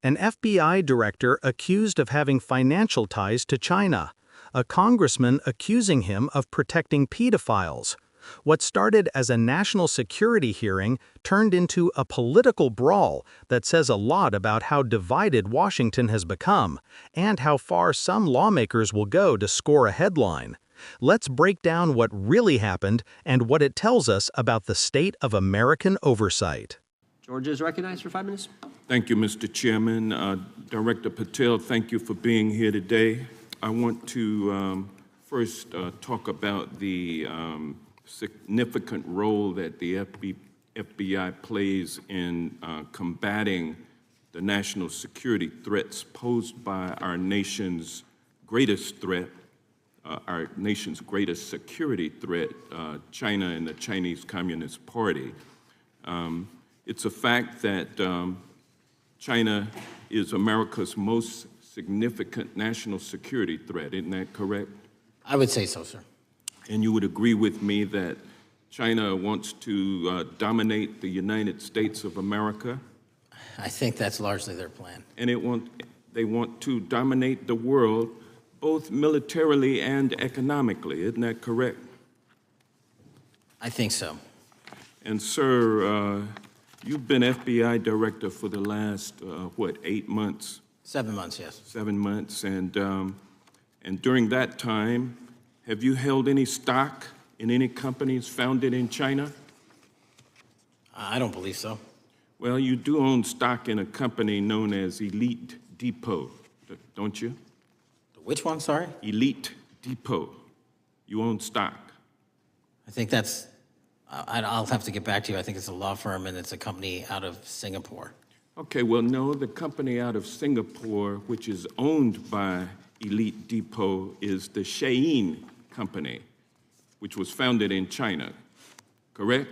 An FBI director accused of having financial ties to China. A congressman accusing him of protecting pedophiles. What started as a national security hearing turned into a political brawl that says a lot about how divided Washington has become, and how far some lawmakers will go to score a headline. Let's break down what really happened and what it tells us about the state of American oversight. Georgia is recognized for 5 minutes. Thank you, Mr. Chairman. Director Patel, thank you for being here today. I want to first talk about the significant role that the FBI plays in combating the national security threats posed by our nation's greatest threat, our nation's greatest security threat, China and the Chinese Communist Party. It's a fact that China is America's most significant national security threat, isn't that correct? I would say so, sir. And you would agree with me that China wants to dominate the United States of America? I think that's largely their plan. And they want to dominate the world, both militarily and economically, isn't that correct? I think so. And sir, you've been FBI director for the last, 8 months? 7 months, yes. 7 months, and during that time, have you held any stock in any companies founded in China? I don't believe so. Well, you do own stock in a company known as Elite Depot, don't you? Which one, sorry? Elite Depot. You own stock. I think that's, I'll have to get back to you. I think it's a law firm and it's a company out of Singapore. Okay, well, no, the company out of Singapore, which is owned by Elite Depot, is the Shein Company, which was founded in China, correct?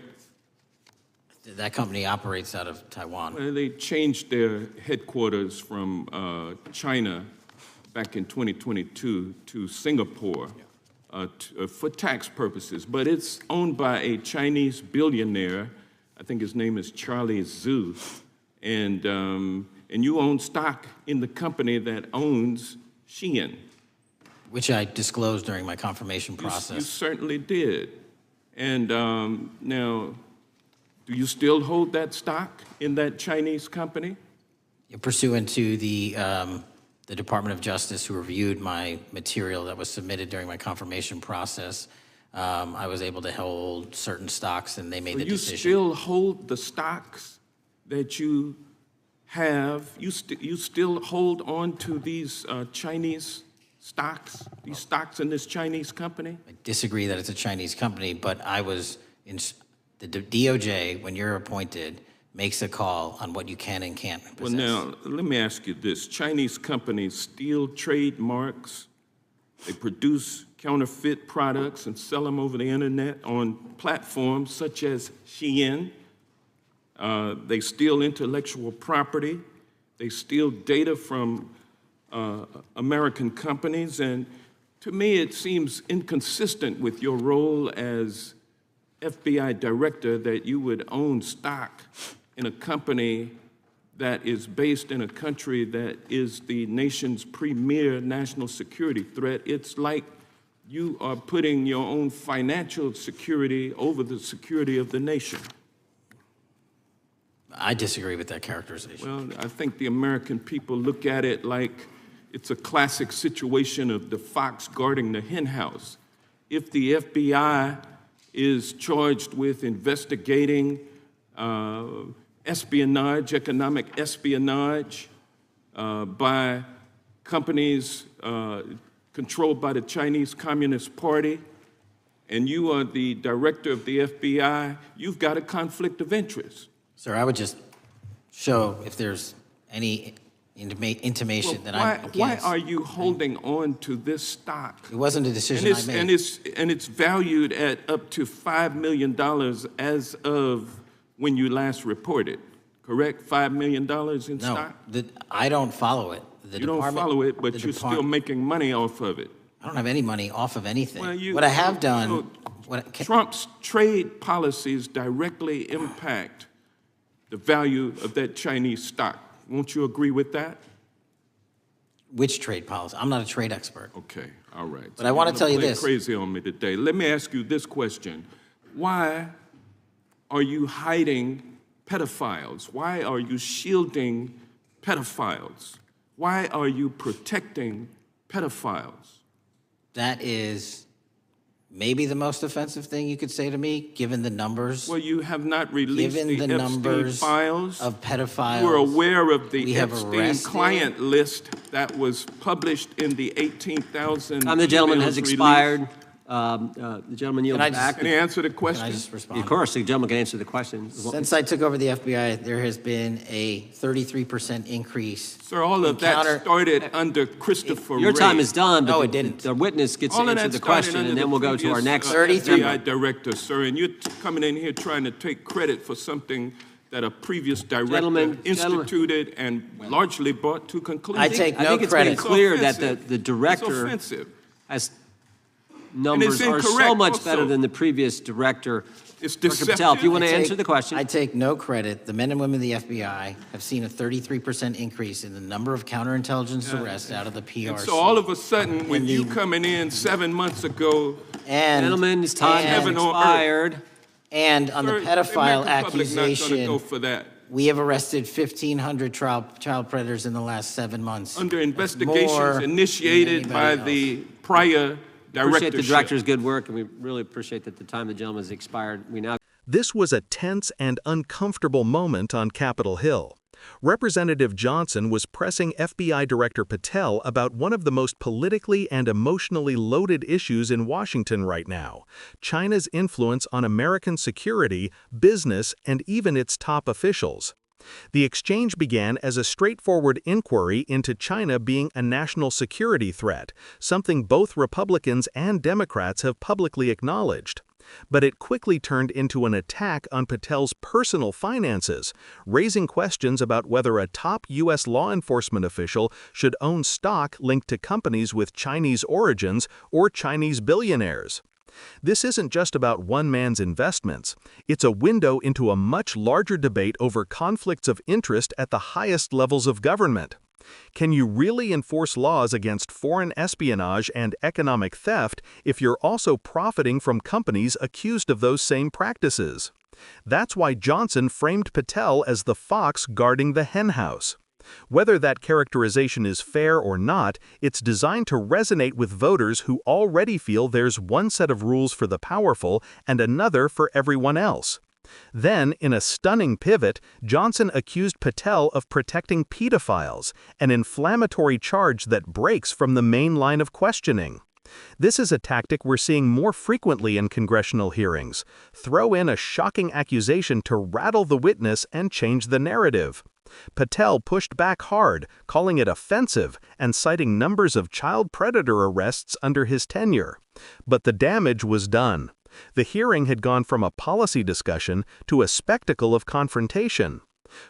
That company operates out of Taiwan. Well, they changed their headquarters from China back in 2022 to Singapore for tax purposes, but it's owned by a Chinese billionaire. I think his name is Charlie Zhu, and you own stock in the company that owns Shein. Which I disclosed during my confirmation process. You certainly did. And now, do you still hold that stock in that Chinese company? Pursuant to the Department of Justice, who reviewed my material that was submitted during my confirmation process, I was able to hold certain stocks, and they made the decision. You still hold the stocks that you have? You still hold on to these Chinese stocks, these stocks in this Chinese company? I disagree that it's a Chinese company, but I was in the DOJ, when you're appointed, makes a call on what you can and can't possess. Well, now, let me ask you this. Chinese companies steal trademarks, they produce counterfeit products and sell them over the internet on platforms such as Shein. They steal intellectual property. They steal data from American companies, and to me it seems inconsistent with your role as FBI director that you would own stock in a company that is based in a country that is the nation's premier national security threat. It's like you are putting your own financial security over the security of the nation. I disagree with that characterization. Well, I think the American people look at it like it's a classic situation of the fox guarding the hen house. If the FBI is charged with investigating espionage, economic espionage by companies controlled by the Chinese Communist Party, and you are the director of the FBI, you've got a conflict of interest. Sir, I would just show if there's any intimation that I'm against. Why are you holding on to this stock? It wasn't a decision I made. And it's valued at up to $5 million as of when you last reported, correct? $5 million in stock? No, I don't follow it. You don't follow it, but you're still making money off of it. I don't have any money off of anything. Well, what I have done... Trump's trade policies directly impact the value of that Chinese stock. Won't you agree with that? Which trade policy? I'm not a trade expert. Okay, all right. But I want to tell you Play this. crazy on me today. Let me ask you this question. Why are you hiding pedophiles? Why are you shielding pedophiles? Why are you protecting pedophiles? That is maybe the most offensive thing you could say to me, given the numbers. Well, you have not released Given the the Epstein numbers files. of pedophiles. You are aware of the we have Epstein arrested- client list that was published in the 18,000 Time the gentleman has emails expired. The gentleman yields Can I just- back. Can you answer the Can question? I just respond? Of course, the gentleman can answer the question. Since I took over the FBI, there has been a 33% increase. Sir, all of that started under Christopher Your Wray. time is done, but No, the- it didn't. the witness gets All to of answer that the started question, under and the then we'll go to our previous, next. 33. FBI director, sir, and you're coming in here trying to take credit for something that a previous director Gentlemen, instituted and largely brought to conclusion. I take I no think it's credit. pretty clear It's that offensive. the director It's offensive. has numbers are so incorrect much also. better than the previous director. It's Dr. Patel, if you want to I take- answer the question. I take no credit. The men and women of the FBI have seen a 33% increase in the number of counterintelligence arrests out of the PRC. So all of a sudden, with And you the- coming in 7 months ago, and, Gentlemen, his time has Heaven on earth. expired. and on sir, the pedophile American public not going to accusation, go for that. we have arrested 1,500 child predators in the last 7 months. Under That's more investigations than initiated by anybody the prior Appreciate the directorship. director's good work, and we really appreciate that the time the gentleman has expired. We now This was a tense and uncomfortable moment on Capitol Hill. Representative Johnson was pressing FBI Director Patel about one of the most politically and emotionally loaded issues in Washington right now: China's influence on American security, business, and even its top officials. The exchange began as a straightforward inquiry into China being a national security threat, something both Republicans and Democrats have publicly acknowledged. But it quickly turned into an attack on Patel's personal finances, raising questions about whether a top U.S. law enforcement official should own stock linked to companies with Chinese origins or Chinese billionaires. This isn't just about one man's investments. It's a window into a much larger debate over conflicts of interest at the highest levels of government. Can you really enforce laws against foreign espionage and economic theft if you're also profiting from companies accused of those same practices? That's why Johnson framed Patel as the fox guarding the henhouse. Whether that characterization is fair or not, it's designed to resonate with voters who already feel there's one set of rules for the powerful and another for everyone else. Then, in a stunning pivot, Johnson accused Patel of protecting pedophiles, an inflammatory charge that breaks from the main line of questioning. This is a tactic we're seeing more frequently in congressional hearings. Throw in a shocking accusation to rattle the witness and change the narrative. Patel pushed back hard, calling it offensive and citing numbers of child predator arrests under his tenure. But the damage was done. The hearing had gone from a policy discussion to a spectacle of confrontation.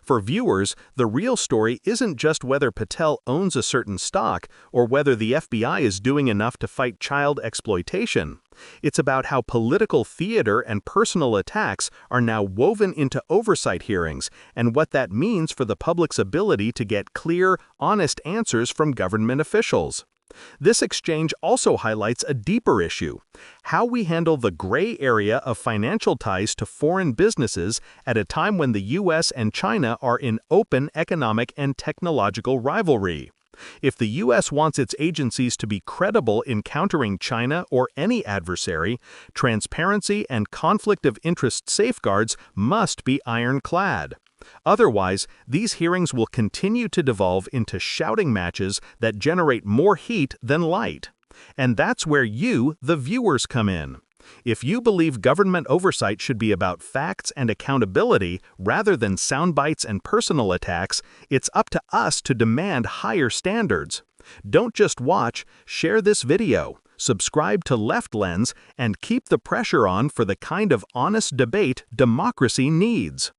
For viewers, the real story isn't just whether Patel owns a certain stock or whether the FBI is doing enough to fight child exploitation. It's about how political theater and personal attacks are now woven into oversight hearings and what that means for the public's ability to get clear, honest answers from government officials. This exchange also highlights a deeper issue: how we handle the gray area of financial ties to foreign businesses at a time when the U.S. and China are in open economic and technological rivalry. If the U.S. wants its agencies to be credible in countering China or any adversary, transparency and conflict of interest safeguards must be ironclad. Otherwise, these hearings will continue to devolve into shouting matches that generate more heat than light. And that's where you, the viewers, come in. If you believe government oversight should be about facts and accountability rather than sound bites and personal attacks, it's up to us to demand higher standards. Don't just watch, share this video, subscribe to Left Lens, and keep the pressure on for the kind of honest debate democracy needs.